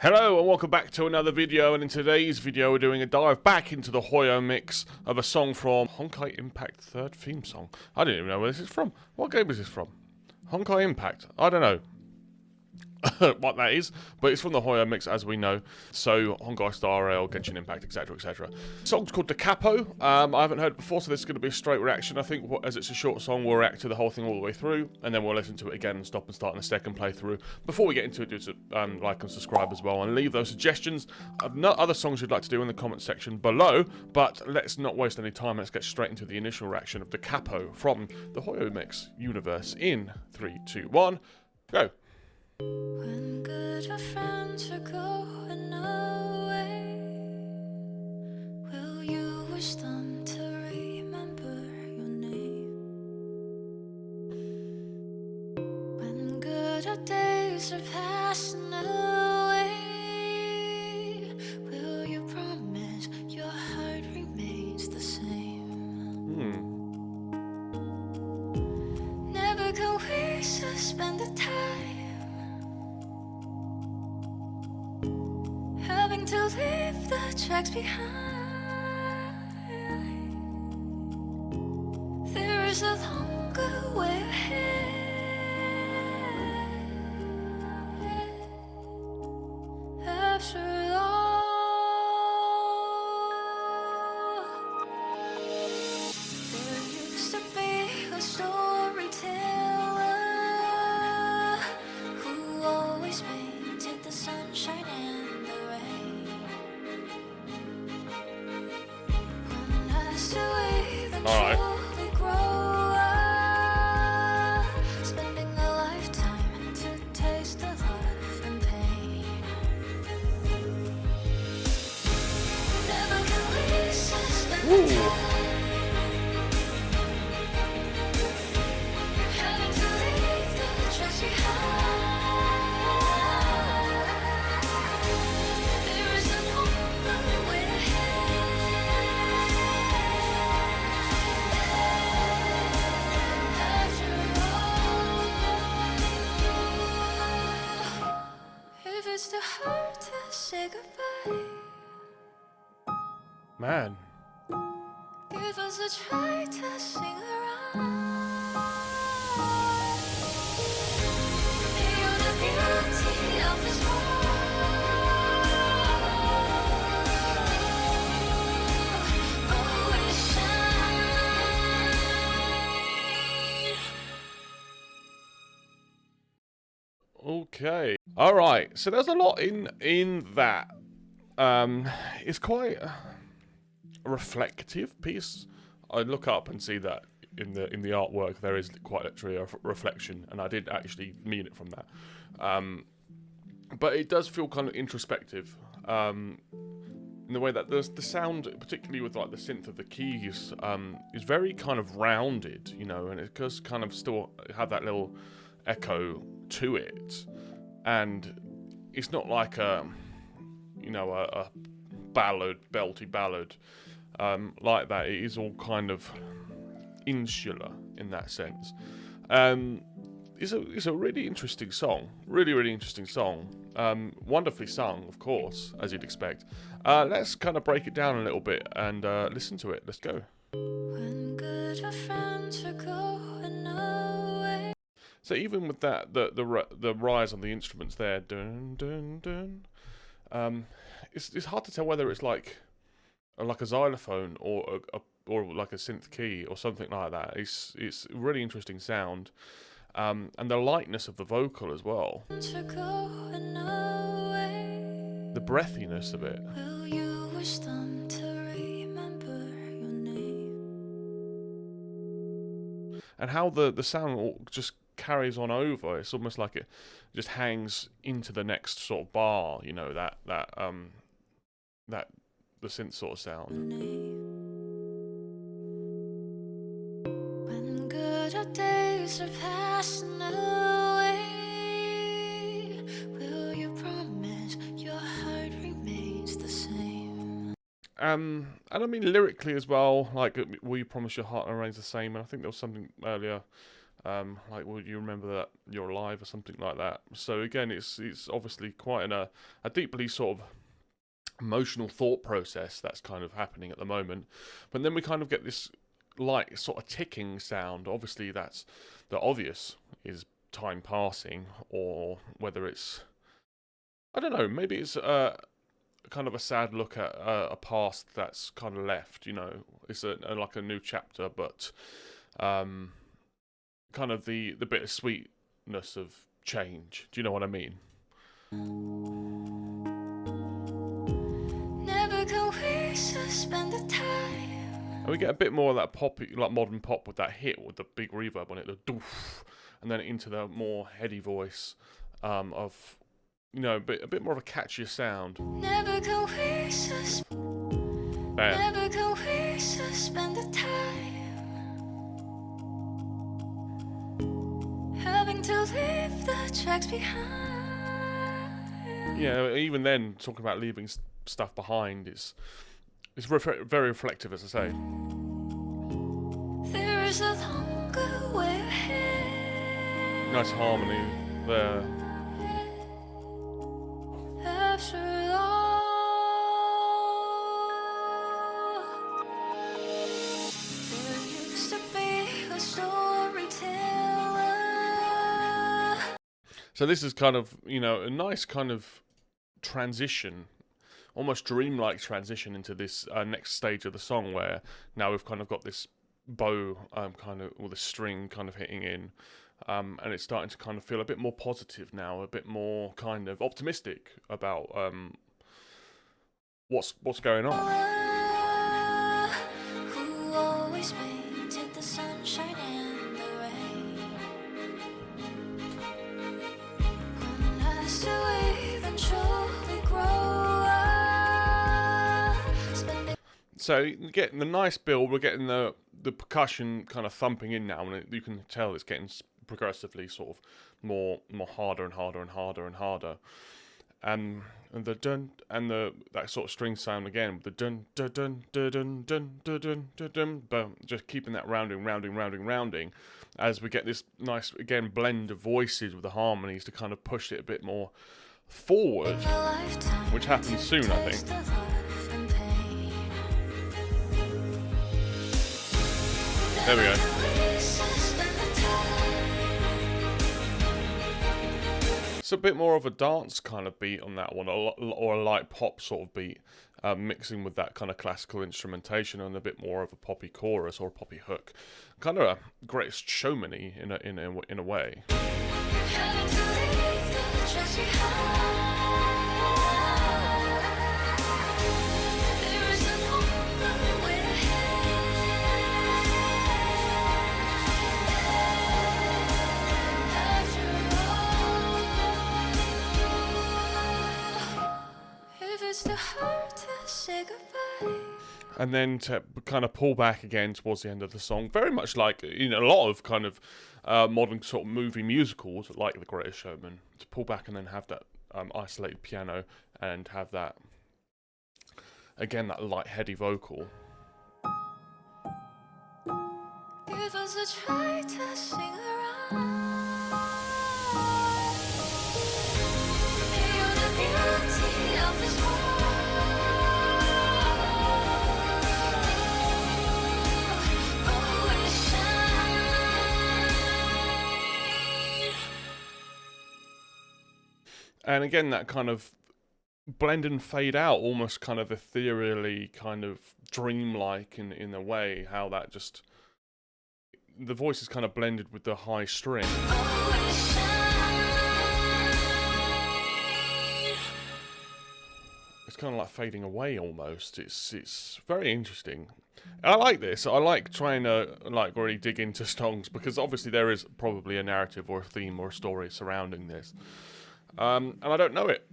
Hello and welcome back to another video, and in today's video we're doing a dive back into the Hoyo mix of a song from Honkai Impact 3rd theme song. I don't even know where this is from. What game is this from? Honkai Impact? I don't know what that is, but it's from the Hoyo mix, as we know. So Honkai Star Rail, Genshin Impact, etc, etc. The song's called the Capo. I haven't heard it before, so this is going to be a straight reaction. I think as it's a short song, we'll react to the whole thing all the way through, and then we'll listen to it again and stop and start in a second playthrough. Before we get into it, do like and subscribe as well, and leave those suggestions of other songs you'd like to do in the comment section below. But let's not waste any time. Let's get straight into the initial reaction of the Capo from the Hoyo mix universe in 3, 2, 1, go. When good friends are going away, will you wish them to remember your name? When good days are passing away, will you promise your heart remains the same? Never can we suspend the time, having to leave the tracks behind. There is a longer way ahead. After all, there used to be a storyteller who always painted the sunshine and the rain. When as to eventually grow up, spending a lifetime to taste of life and pain. Never can we suspend the time, having to leave the tracks behind. There is a longer way after all. If it's too hard to say goodbye, Man. give us a try to sing around. You're the beauty of this world. Always shine. Okay. Alright, so there's a lot in that. It's quite a reflective piece. I look up and see that in the artwork there is quite literally a reflection, and I did actually mean it from that. But it does feel kind of introspective. In the way that the sound, particularly with like the synth of the keys, is very kind of rounded, you know, and it does kind of still have that little echo to it, and it's not like a ballad, belty ballad like that. It is all kind of insular in that sense. It's a really interesting song, really interesting song. Wonderfully sung, of course, as you'd expect. Let's kind of break it down a little bit and listen to it. Let's go. When good friends are going away. So even with that, the rise on the instruments there, dun dun dun, it's hard to tell whether it's like a xylophone or like a synth key or something like that. It's a really interesting sound, and the lightness of the vocal as well, the breathiness of it. Will you wish them to remember your name? And how the sound all just carries on over. It's almost like it just hangs into the next sort of bar, you know, that the synth sort of sound. When good days are passing away, will you promise your heart remains the same? And I mean lyrically as well, like, will you promise your heart remains the same? And I think there was something earlier Like, will you remember that you're alive or something like that? So again, it's obviously quite a deeply sort of emotional thought process that's kind of happening at the moment. But then we kind of get this light sort of ticking sound. Obviously, that's the obvious is time passing, or whether it's, I don't know, maybe it's kind of a sad look at a past that's kind of left. You know, it's like a new chapter, but kind of the bittersweetness of change. Do you know what I mean? Never can we suspend the time. And we get a bit more of that pop, like modern pop, with that hit with the big reverb on it, the doof, and then into the more heady voice of, you know, a bit more of a catchier sound. Never can we suspend. Never can we suspend the time. Having to leave the tracks behind. Yeah, even then, talking about leaving stuff behind, it's very reflective, as I say. There is a longer way ahead. Nice harmony there. After all, there used to be a storyteller. So this is kind of, you know, a nice kind of transition, almost dreamlike transition into this next stage of the song, where now we've kind of got this bow kind of, or the string kind of hitting in, and it's starting to kind of feel a bit more positive now, a bit more kind of optimistic about what's going on. Who always painted the sunshine and the rain. Unless you eventually grow up, spending. So getting the nice build, we're getting the percussion kind of thumping in now, and you can tell it's getting progressively sort of more harder and harder and harder and harder. And the dun and that sort of string sound again, the dun dun dun dun dun dun dun dun dun, boom, just keeping that rounding, as we get this nice again blend of voices with the harmonies to kind of push it a bit more forward, which happens soon, I think. There we go. It's a bit more of a dance kind of beat on that one, or a light pop sort of beat, mixing with that kind of classical instrumentation and a bit more of a poppy chorus or a poppy hook. Kind of a Greatest Showman-y in a way. And then to kind of pull back again towards the end of the song, very much like, you know, a lot of kind of modern sort of movie musicals like The Greatest Showman, to pull back and then have that isolated piano and have that, again, that light, heady vocal. Give us a try to sing around. Feel the beauty of this world. Always shine. And again, that kind of blend and fade out, almost kind of ethereally, kind of dreamlike in a way, how that just, the voice is kind of blended with the high string. Always shine. It's kind of like fading away almost. It's very interesting. I like this. I like trying to like really dig into songs, because obviously there is probably a narrative or a theme or a story surrounding this. And I don't know it.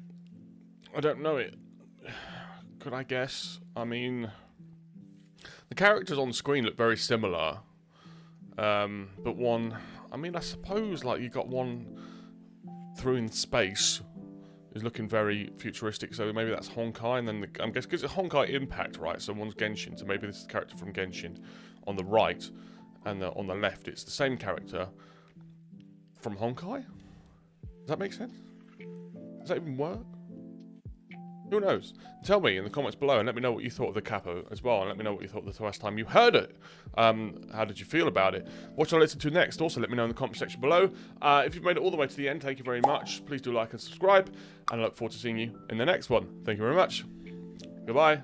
Could I guess? I mean, the characters on screen look very similar. But one, I mean, I suppose like you got one through in space is looking very futuristic, so maybe that's Honkai, and then I'm guessing because it's Honkai Impact, right? So one's Genshin, so maybe this is the character from Genshin on the right, and on the left it's the same character, from Honkai? Does that make sense? Does that even work? Who knows? Tell me in the comments below and let me know what you thought of the Capo as well, and let me know what you thought the first time you heard it. How did you feel about it? What shall I listen to next? Also, let me know in the comment section below. If you've made it all the way to the end, thank you very much. Please do like and subscribe, and I look forward to seeing you in the next one. Thank you very much. Goodbye.